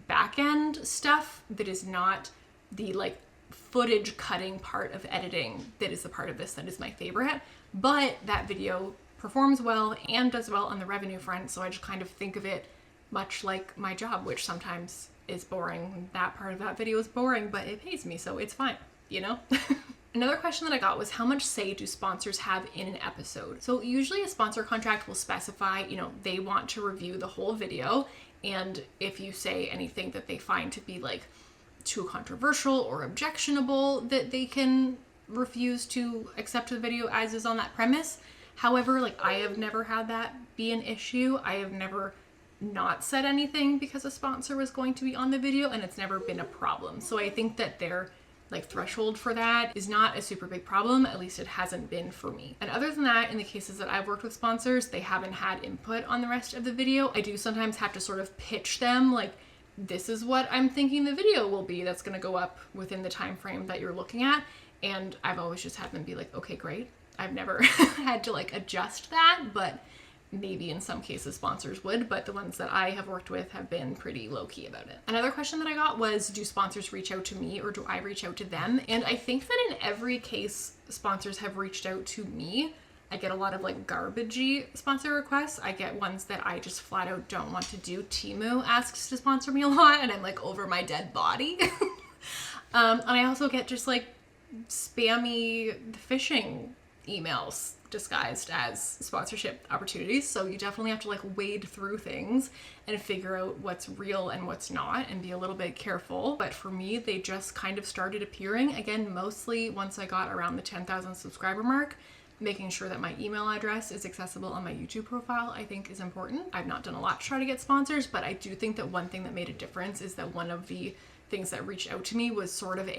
S1: back-end stuff that is not the like footage cutting part of editing that is the part of this that is my favorite. But that video performs well and does well on the revenue front, so I just kind of think of it much like my job, which sometimes is boring. That part of that video is boring, but it pays me, so it's fine, you know? Another question that I got was, how much say do sponsors have in an episode? So usually a sponsor contract will specify, they want to review the whole video. And if you say anything that they find to be like too controversial or objectionable, that they can refuse to accept the video as is on that premise. However, like, I have never had that be an issue. I have never not said anything because a sponsor was going to be on the video, and it's never been a problem. So I think that their like threshold for that is not a super big problem. At least it hasn't been for me. And other than that, in the cases that I've worked with sponsors, they haven't had input on the rest of the video. I do sometimes have to sort of pitch them like, this is what I'm thinking the video will be that's going to go up within the time frame that you're looking at. And I've always just had them be like, okay, great. I've never had to like adjust that, but maybe in some cases sponsors would, but the ones that I have worked with have been pretty low-key about it. Another question that I got was, do sponsors reach out to me or do I reach out to them? And I think that in every case sponsors have reached out to me. I get a lot of like garbagey sponsor requests. I get ones that I just flat out don't want to do. Timu asks to sponsor me a lot and I'm like over my dead body. And I also get just like spammy phishing emails disguised as sponsorship opportunities. So you definitely have to like wade through things and figure out what's real and what's not and be a little bit careful. But for me, they just kind of started appearing again, mostly once I got around the 10,000 subscriber mark. Making sure that my email address is accessible on my YouTube profile, I think, is important. I've not done a lot to try to get sponsors, but I do think that one thing that made a difference is that one of the things that reached out to me was sort of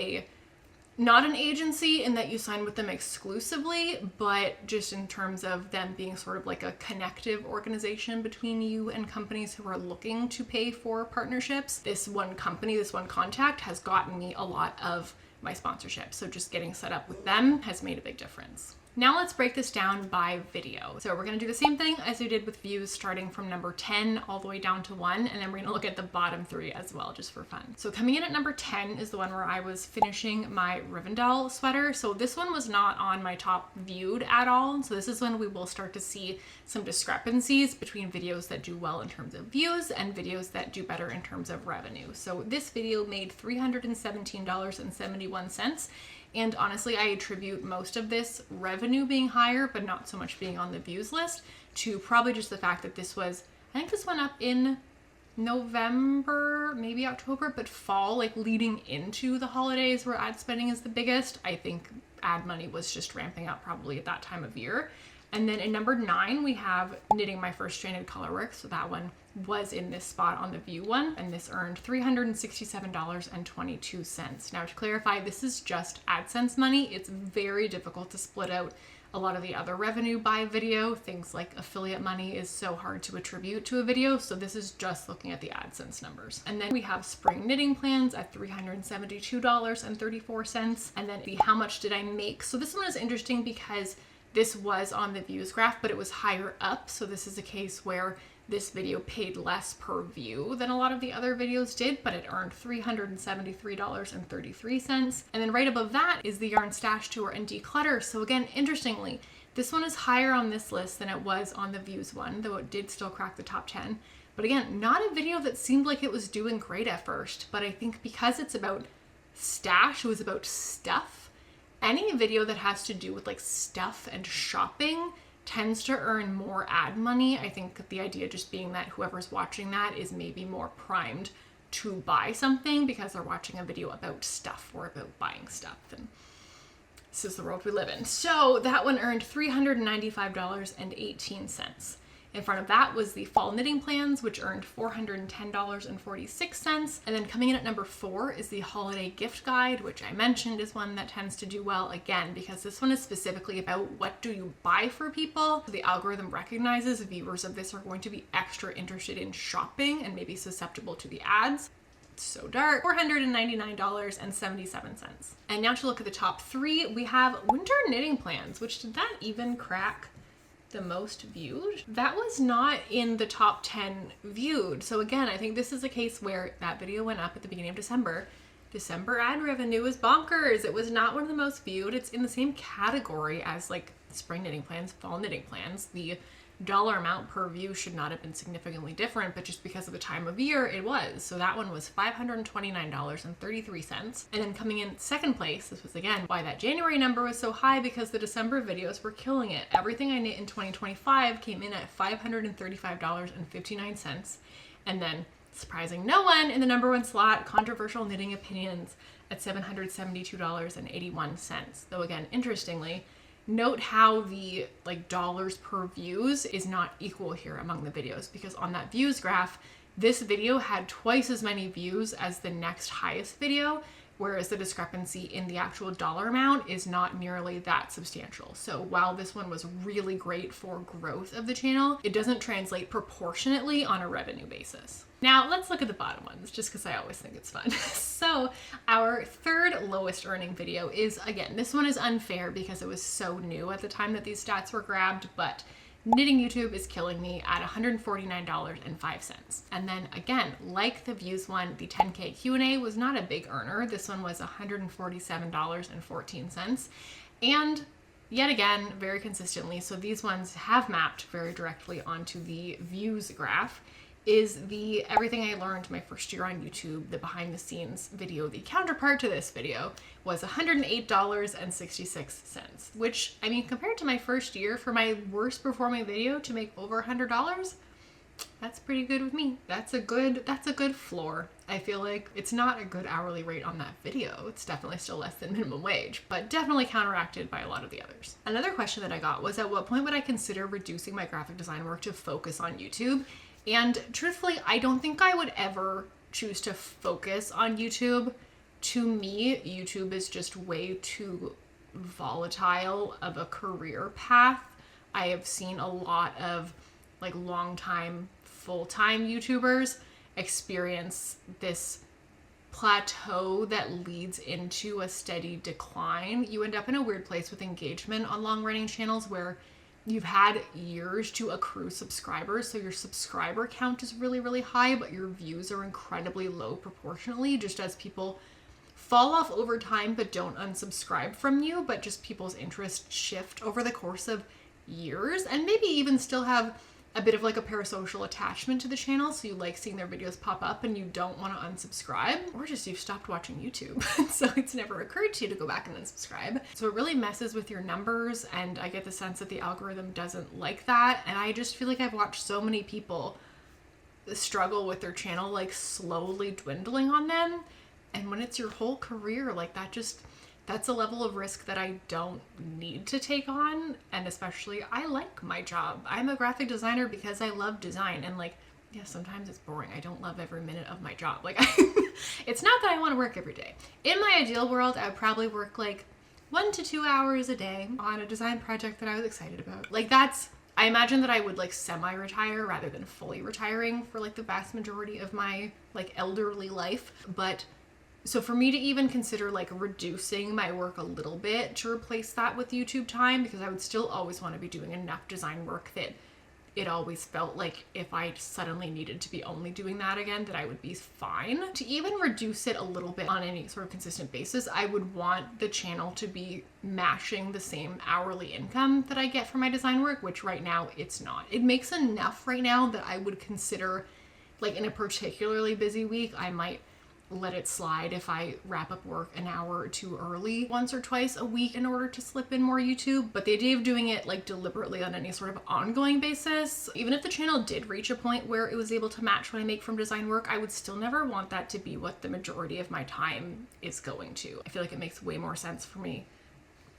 S1: not an agency in that you sign with them exclusively, but just in terms of them being sort of like a connective organization between you and companies who are looking to pay for partnerships. This one company, this one contact has gotten me a lot of my sponsorship. So just getting set up with them has made a big difference. Now let's break this down by video. So we're gonna do the same thing as we did with views, starting from number 10 all the way down to 1, and then we're gonna look at the bottom 3 as well, just for fun. So coming in at number 10 is the one where I was finishing my Rivendell sweater. So this one was not on my top viewed at all. So this is when we will start to see some discrepancies between videos that do well in terms of views and videos that do better in terms of revenue. So this video made $317.71. And honestly, I attribute most of this revenue being higher, but not so much being on the views list, to probably just the fact that this was, I think this went up in November, maybe October, but fall, like leading into the holidays where ad spending is the biggest. I think ad money was just ramping up probably at that time of year. And then in number 9, we have Knitting My First Stranded Colorwork. So that one was in this spot on the view one, and this earned $367.22. Now to clarify, this is just AdSense money. It's very difficult to split out a lot of the other revenue by video. Things like affiliate money is so hard to attribute to a video. So this is just looking at the AdSense numbers. And then we have spring knitting plans at $372.34. And then the how much did I make? So this one is interesting because this was on the views graph, but it was higher up. So this is a case where this video paid less per view than a lot of the other videos did, but it earned $373.33. And then right above that is the Yarn Stash Tour and Declutter. So again, interestingly, this one is higher on this list than it was on the views one, though it did still crack the top 10. But again, not a video that seemed like it was doing great at first, but I think because it's about stash, it was about stuff. Any video that has to do with like stuff and shopping tends to earn more ad money. I think the idea just being that whoever's watching that is maybe more primed to buy something because they're watching a video about stuff or about buying stuff. And this is the world we live in. So that one earned $395.18. In front of that was the fall knitting plans, which earned $410.46. And then coming in at number 4 is the holiday gift guide, which I mentioned is one that tends to do well again, because this one is specifically about what do you buy for people. So the algorithm recognizes viewers of this are going to be extra interested in shopping and maybe susceptible to the ads. It's so dark. $499.77. And now to look at the top 3, we have winter knitting plans, which did that even crack the most viewed? That was not in the top 10 viewed. So again, I think this is a case where that video went up at the beginning of December. December ad revenue is bonkers. It was not one of the most viewed. It's in the same category as like spring knitting plans, fall knitting plans. The dollar amount per view should not have been significantly different, but just because of the time of year, it was. So that one was $529.33. And then coming in second place, this was again why that January number was so high, because the December videos were killing it. Everything I Knit in 2025 came in at $535.59. And then, surprising no one, in the number one slot, Controversial Knitting Opinions at $772.81. Though again, interestingly, note how the dollars per views is not equal here among the videos, because on that views graph, this video had twice as many views as the next highest video, whereas the discrepancy in the actual dollar amount is not nearly that substantial. So while this one was really great for growth of the channel, it doesn't translate proportionately on a revenue basis. Now let's look at the bottom ones, just because I always think it's fun. So our third lowest earning video is, again, this one is unfair because it was so new at the time that these stats were grabbed, but Knitting YouTube is killing me at $149.05. And then again, like the views one, the 10K Q&A was not a big earner. This one was $147.14. And yet again, very consistently, so these ones have mapped very directly onto the views graph, is the Everything I Learned my first year on YouTube, the behind the scenes video. The counterpart to this video was $108.66, which, I mean, compared to my first year, for my worst performing video to make over $100, that's pretty good with me. That's a good floor. I feel like it's not a good hourly rate on that video. It's definitely still less than minimum wage, but definitely counteracted by a lot of the others. Another question that I got was, at what point would I consider reducing my graphic design work to focus on YouTube? And truthfully, I don't think I would ever choose to focus on YouTube. To me, YouTube is just way too volatile of a career path. I have seen a lot of long-time, full-time YouTubers experience this plateau that leads into a steady decline. You end up in a weird place with engagement on long-running channels where you've had years to accrue subscribers, so your subscriber count is really, really high, but your views are incredibly low proportionally, just as people fall off over time but don't unsubscribe from you, but just people's interests shift over the course of years, and maybe even still have a bit of a parasocial attachment to the channel, so you like seeing their videos pop up and you don't want to unsubscribe, or just you've stopped watching YouTube, so it's never occurred to you to go back and unsubscribe. So it really messes with your numbers, and I get the sense that the algorithm doesn't like that, and I just feel like I've watched so many people struggle with their channel slowly dwindling on them, and when it's your whole career, that's a level of risk that I don't need to take on. And especially, I like my job. I'm a graphic designer because I love design. And yeah, sometimes it's boring. I don't love every minute of my job. It's not that I want to work every day. In my ideal world, I would probably work 1 to 2 hours a day on a design project that I was excited about. I imagine that I would semi-retire rather than fully retiring for the vast majority of my elderly life. But so for me to even consider reducing my work a little bit to replace that with YouTube time, because I would still always want to be doing enough design work that it always felt like if I suddenly needed to be only doing that again, that I would be fine. To even reduce it a little bit on any sort of consistent basis, I would want the channel to be matching the same hourly income that I get for my design work, which right now it's not. It makes enough right now that I would consider, in a particularly busy week, I might let it slide if I wrap up work an hour or two early once or twice a week in order to slip in more YouTube. But the idea of doing it deliberately on any sort of ongoing basis, even if the channel did reach a point where it was able to match what I make from design work, I would still never want that to be what the majority of my time is going to. I feel like it makes way more sense for me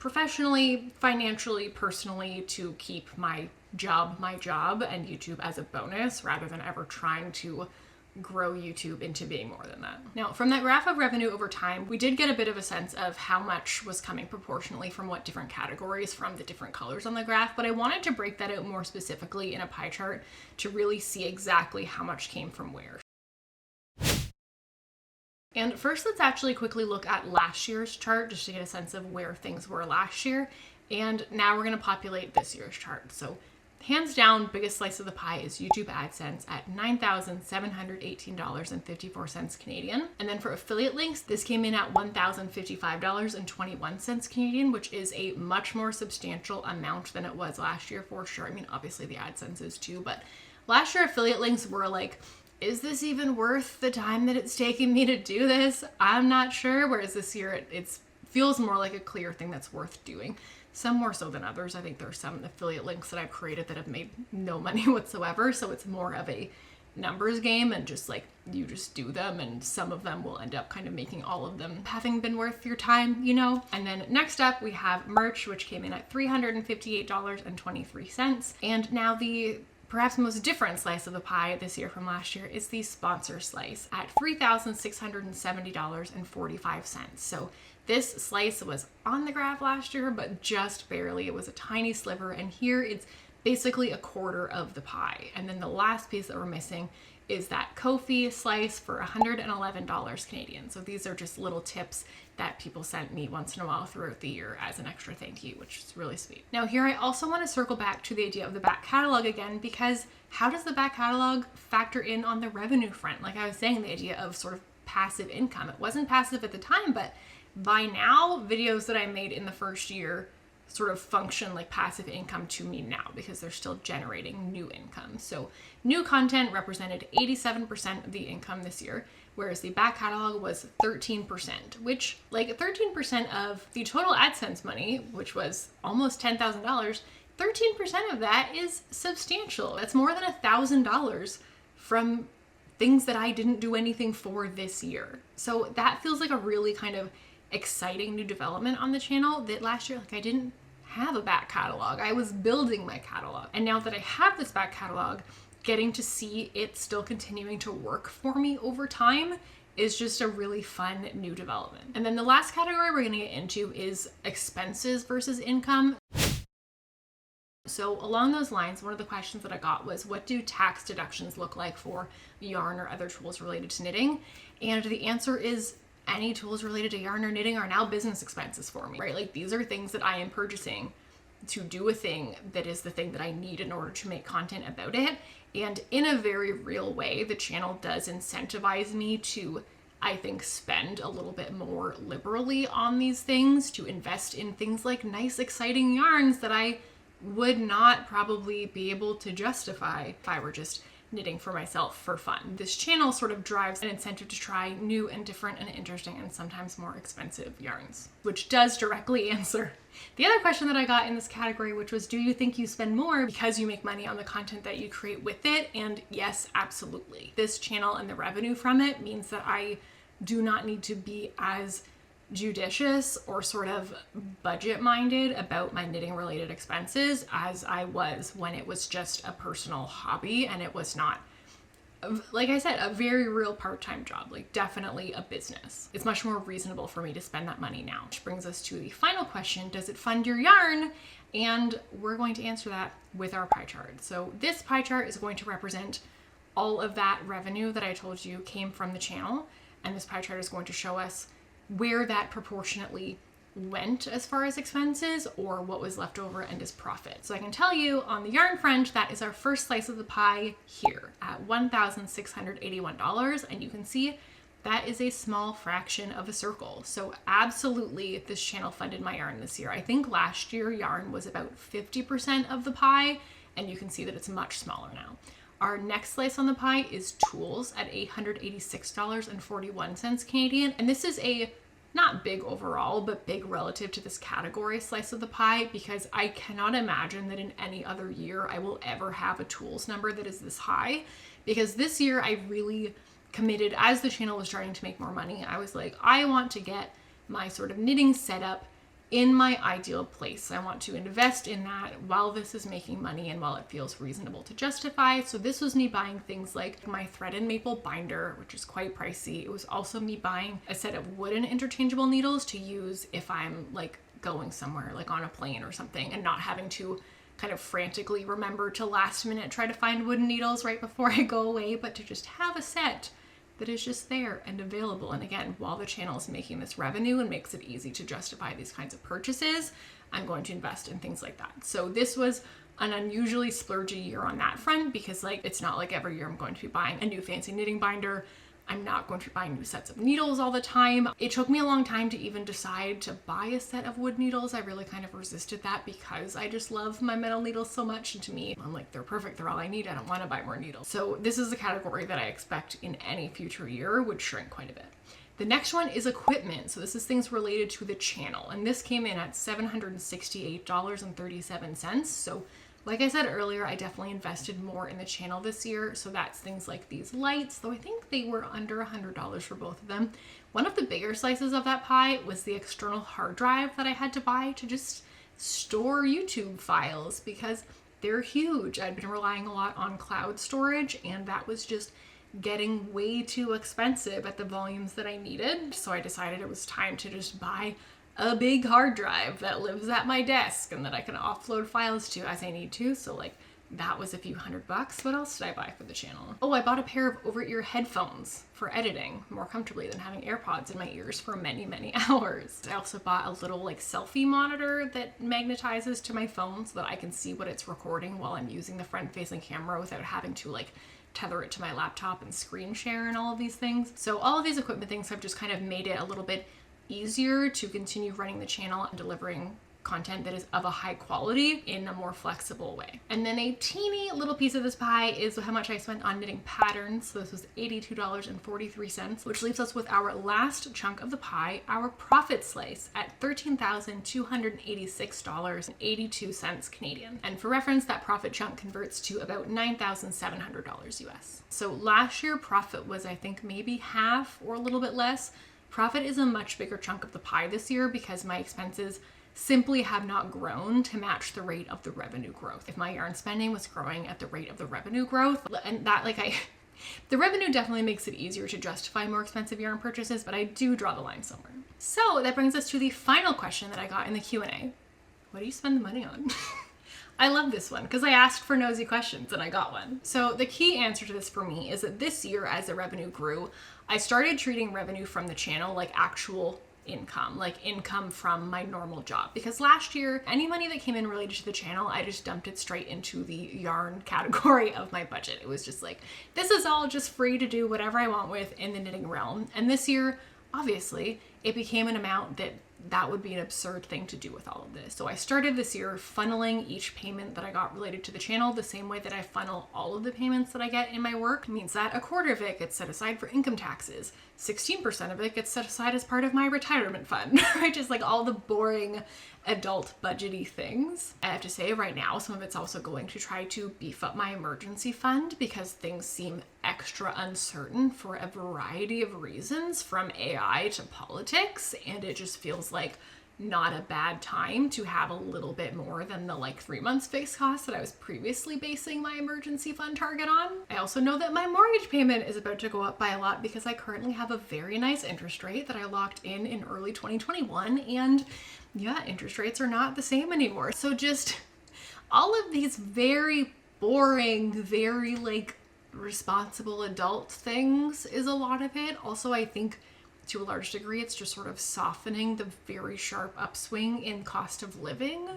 S1: professionally, financially, personally, to keep my job, and YouTube as a bonus rather than ever trying to grow YouTube into being more than that. Now, from that graph of revenue over time, we did get a bit of a sense of how much was coming proportionally from what different categories from the different colors on the graph, but I wanted to break that out more specifically in a pie chart to really see exactly how much came from where. And first, let's actually quickly look at last year's chart just to get a sense of where things were last year. And now we're going to populate this year's chart. So hands down, biggest slice of the pie is YouTube AdSense at $9,718.54 Canadian. And then for affiliate links, this came in at $1,055.21 Canadian, which is a much more substantial amount than it was last year for sure. I mean, obviously the AdSense is too, but last year affiliate links were like, is this even worth the time that it's taking me to do this? I'm not sure. Whereas this year it feels more like a clear thing that's worth doing. Some more so than others. I think there's some affiliate links that I've created that have made no money whatsoever. So it's more of a numbers game and just like, you just do them, and some of them will end up kind of making all of them having been worth your time, you know? And then next up we have merch, which came in at $358.23. And now the perhaps most different slice of the pie this year from last year is the sponsor slice at $3,670.45. So this slice was on the graph last year, but just barely. It was a tiny sliver, and here it's basically a quarter of the pie. And then the last piece that we're missing is that Ko-fi slice for $111 Canadian. So these are just little tips that people sent me once in a while throughout the year as an extra thank you, which is really sweet. Now here I also want to circle back to the idea of the back catalog again, because how does the back catalog factor in on the revenue front? Like I was saying, the idea of sort of passive income. It wasn't passive at the time, but by now, videos that I made in the first year sort of function like passive income to me now because they're still generating new income. So new content represented 87% of the income this year, whereas the back catalog was 13%, which like 13% of the total AdSense money, which was almost $10,000, 13% of that is substantial. That's more than $1,000 from things that I didn't do anything for this year. So that feels like a really kind of exciting new development on the channel that last year, like I didn't have a back catalog. I was building my catalog. And now that I have this back catalog, getting to see it still continuing to work for me over time is just a really fun new development. And then the last category we're gonna get into is expenses versus income. So along those lines, one of the questions that I got was, what do tax deductions look like for yarn or other tools related to knitting? And the answer is any tools related to yarn or knitting are now business expenses for me, right? Like these are things that I am purchasing to do a thing that is the thing that I need in order to make content about it. And in a very real way, the channel does incentivize me to, I think, spend a little bit more liberally on these things, to invest in things like nice, exciting yarns that I would not probably be able to justify if I were just knitting for myself for fun. This channel sort of drives an incentive to try new and different and interesting and sometimes more expensive yarns, which does directly answer the other question that I got in this category, which was, do you think you spend more because you make money on the content that you create with it? And yes, absolutely. This channel and the revenue from it means that I do not need to be as judicious or sort of budget minded about my knitting related expenses as I was when it was just a personal hobby and it was not, like I said, a very real part-time job, like definitely a business. It's much more reasonable for me to spend that money now. Which brings us to the final question, does it fund your yarn? And we're going to answer that with our pie chart. So this pie chart is going to represent all of that revenue that I told you came from the channel. And this pie chart is going to show us where that proportionately went as far as expenses or what was left over and as profit. So I can tell you on the yarn front, that is our first slice of the pie here at $1,681. And you can see that is a small fraction of a circle. So absolutely this channel funded my yarn this year. I think last year yarn was about 50% of the pie, and you can see that it's much smaller now. Our next slice on the pie is tools at $886.41 Canadian. And this is a not big overall, but big relative to this category slice of the pie, because I cannot imagine that in any other year I will ever have a tools number that is this high. Because this year I really committed, as the channel was starting to make more money, I was like, I want to get my sort of knitting setup in my ideal place. I want to invest in that while this is making money and while it feels reasonable to justify. So this was me buying things like my thread and maple binder, which is quite pricey. It was also me buying a set of wooden interchangeable needles to use if I'm like going somewhere, like on a plane or something, and not having to kind of frantically remember to last minute try to find wooden needles right before I go away, but to just have a set that is just there and available. And again, while the channel is making this revenue and makes it easy to justify these kinds of purchases, I'm going to invest in things like that. So this was an unusually splurgy year on that front because like it's not like every year I'm going to be buying a new fancy knitting binder. I'm not going to be buying new sets of needles all the time. It took me a long time to even decide to buy a set of wood needles. I really kind of resisted that because I just love my metal needles so much. And to me, I'm like, they're perfect. They're all I need. I don't want to buy more needles. So this is a category that I expect in any future year would shrink quite a bit. The next one is equipment. So this is things related to the channel. And this came in at $768.37. So like I said earlier, I definitely invested more in the channel this year. So that's things like these lights, though I think they were under $100 for both of them. One of the bigger slices of that pie was the external hard drive that I had to buy to just store YouTube files because they're huge. I'd been relying a lot on cloud storage and that was just getting way too expensive at the volumes that I needed. So I decided it was time to just buy a big hard drive that lives at my desk and that I can offload files to as I need to. So like that was a few $100. What else did I buy for the channel? Oh, I bought a pair of over-ear headphones for editing more comfortably than having AirPods in my ears for many, many hours. I also bought a little like selfie monitor that magnetizes to my phone so that I can see what it's recording while I'm using the front-facing camera without having to like tether it to my laptop and screen share and all of these things. So all of these equipment things have just kind of made it a little bit easier to continue running the channel and delivering content that is of a high quality in a more flexible way. And then a teeny little piece of this pie is how much I spent on knitting patterns. So this was $82.43, which leaves us with our last chunk of the pie, our profit slice at $13,286.82 Canadian. And for reference, that profit chunk converts to about $9,700 US. So last year profit was, I think, maybe half or a little bit less. Profit is a much bigger chunk of the pie this year because my expenses simply have not grown to match the rate of the revenue growth. If my yarn spending was growing at the rate of the revenue growth, and that the revenue definitely makes it easier to justify more expensive yarn purchases, but I do draw the line somewhere. So that brings us to the final question that I got in the Q&A. What do you spend the money on? I love this one because I asked for nosy questions and I got one. So the key answer to this for me is that this year as the revenue grew, I started treating revenue from the channel like actual income, like income from my normal job. Because last year, any money that came in related to the channel, I just dumped it straight into the yarn category of my budget. It was just like, this is all just free to do whatever I want with in the knitting realm. And this year, obviously, it became an amount that would be an absurd thing to do with all of this. So I started this year funneling each payment that I got related to the channel the same way that I funnel all of the payments that I get in my work. It means that a quarter of it gets set aside for income taxes. 16% of it gets set aside as part of my retirement fund, right? Just like all the boring adult budgety things. I have to say right now, some of it's also going to try to beef up my emergency fund because things seem extra uncertain for a variety of reasons, from AI to politics, and it just feels like not a bad time to have a little bit more than the like 3 months fixed cost that I was previously basing my emergency fund target on. I also know that my mortgage payment is about to go up by a lot because I currently have a very nice interest rate that I locked in early 2021, and yeah, interest rates are not the same anymore. So just all of these very boring, very like responsible adult things is a lot of it. Also, I think to a large degree, it's just sort of softening the very sharp upswing in cost of living.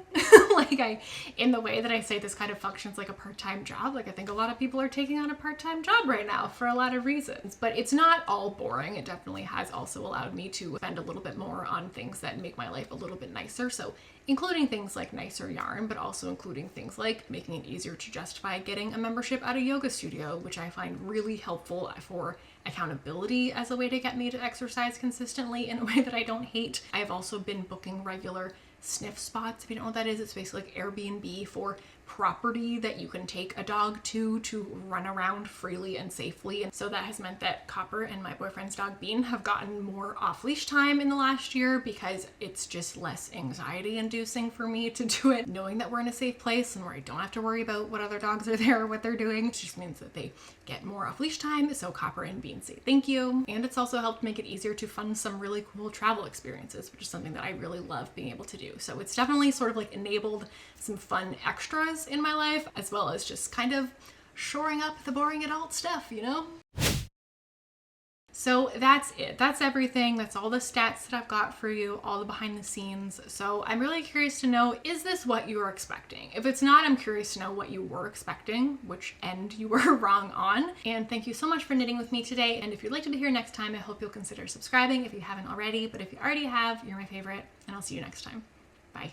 S1: In the way that I say this kind of functions like a part-time job. Like I think a lot of people are taking on a part-time job right now for a lot of reasons, but it's not all boring. It definitely has also allowed me to spend a little bit more on things that make my life a little bit nicer. So including things like nicer yarn, but also including things like making it easier to justify getting a membership at a yoga studio, which I find really helpful for accountability as a way to get me to exercise consistently in a way that I don't hate. I have also been booking regular sniff spots. If you don't know what that is, it's basically like Airbnb for property that you can take a dog to run around freely and safely. And so that has meant that Copper and my boyfriend's dog Bean have gotten more off-leash time in the last year because it's just less anxiety inducing for me to do it knowing that we're in a safe place and where I don't have to worry about what other dogs are there or what they're doing. It just means that they get more off-leash time, so Copper and Bean say thank you. And it's also helped make it easier to fund some really cool travel experiences, which is something that I really love being able to do. So it's definitely sort of like enabled some fun extras in my life, as well as just kind of shoring up the boring adult stuff, you know? So that's it. That's everything. That's all the stats that I've got for you, all the behind the scenes. So I'm really curious to know, is this what you were expecting? If it's not, I'm curious to know what you were expecting, which end you were wrong on. And thank you so much for knitting with me today. And if you'd like to hear next time, I hope you'll consider subscribing if you haven't already. But if you already have, you're my favorite, and I'll see you next time. Bye.